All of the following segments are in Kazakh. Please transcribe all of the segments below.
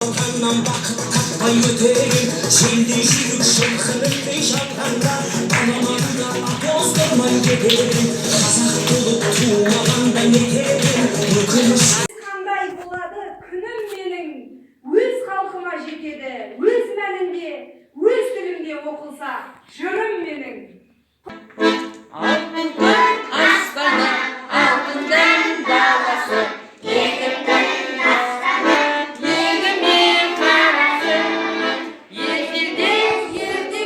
Kandan bakıp katmayı öteyim. Şimdi yürük şımkınıp şapkanda Anamanda apostolman giderim. Kazak bulup tuğlamanda yeterim. Qanday bo'ladi kunim mening o'z xalqima jetedi, o'z manimga, o'z tilimga o'qilsa jirim mening. Altından aslanı, altından davası, yetimden aslanı, yeğenin karası, yedirdi,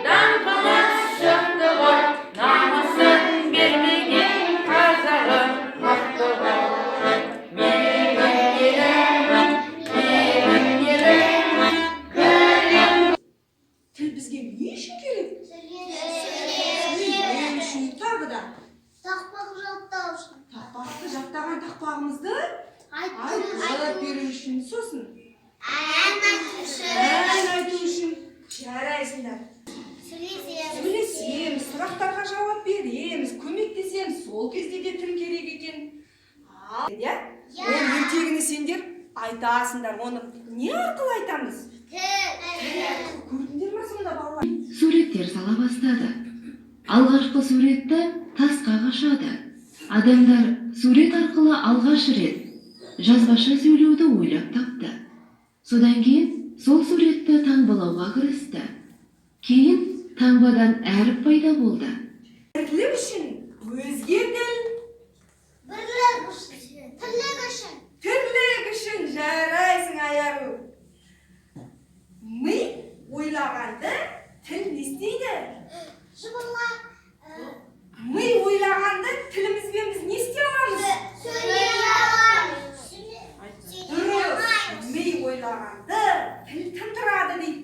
damkımız şıktı var, namusun bilmegin kazağı, hakkı var. Yeğen yeğen, Til bizga ne ishing kerak? Tag'da Taqpoq jo'ttovsin. taqpoqni jaqtagan taqpog'imizni aytib berish uchun so'sin. Aytib uchun yaraysilar. Söylesemiz, sұрақтарға жауап береміз, көмектесеміз, сол кезде де тіл керек екен. Ya? Ол ертегіні сендер айтасыңдар, оны не арқылы айтамыз? Көрдіңдер ме сонда балалар? Суреттер сала бастады. Алғашқы суретті тасқа қашады. Адамдар сурет арқылы алғаш рет жазбаша сөйлеуді ойлап тапты. Содан кейін сол суретті таңбалауға кірісті. Кейін таңбадан әріп пайда болды. Бірлік үшін өзге тіл, тірлік үшін жарайсың аяру. Ми ойлағанды тіл не істейді? Ми ойлағанды тілімізбен біз не істей аламыз? Дұрыс, ми ойлағанды тіл тындырады дейді.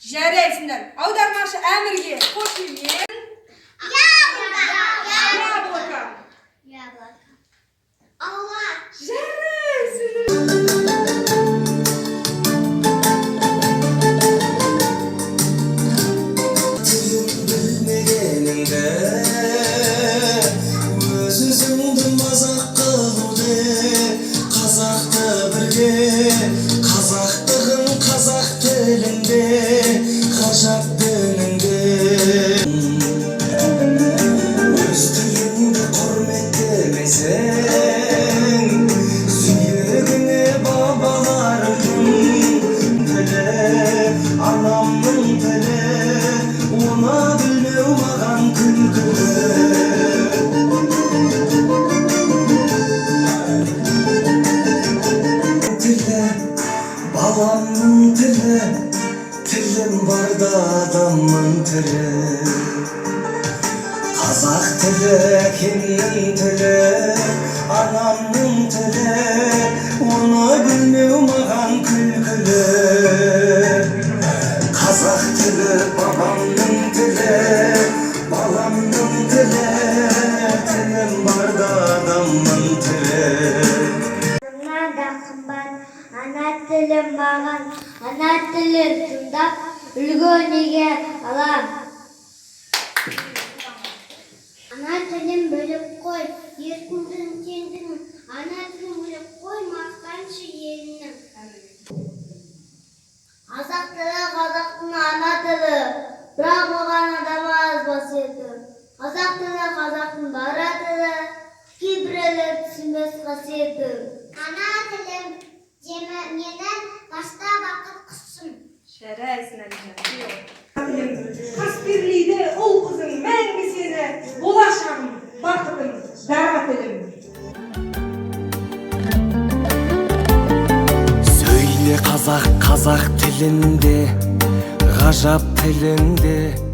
Жарайсыңдар. Аудармашы әмірге кофемен яблоко. Жарайсыңдар. Bilmegeninde özünüzün mazak kıldı. Kazak'ta birge, Kazaktığın Kazak telinde, Kajak dilinde. Öz tilinde hürmetlemesen, suyegine babaların tili, anamın tili, ona bilmeumagan külkülü. Balamın tili, tilim var da adamın tili. Kazak tili, kimnin tili, anamın tili, onu bilmeumagan külkülü. Kazak tili, babamın tili, balamın tili, tilim var da adamın tili. Ana tilim mağan, ана тілін тыңдап үлгөнеге алам. Ана тілін біліп қой, еркіңдің теңдігін. Ана тілін біліп қой, мақтаншы елінің. Қазақ тілі қазақтың ана тілі, бірақ оған адам азбас еді. Қазақ тілі қазақтың дара тілі, кейбіреулер түсінбес қасиеті. Ана тілім менен башта бақыт құсым. Жарайсың, Әлжан. Қасперлейді ұл қызың мәңгі сені, болашағым, бақытым, дара тілім. Söyle қазақ тілінде, ғажап тілінде.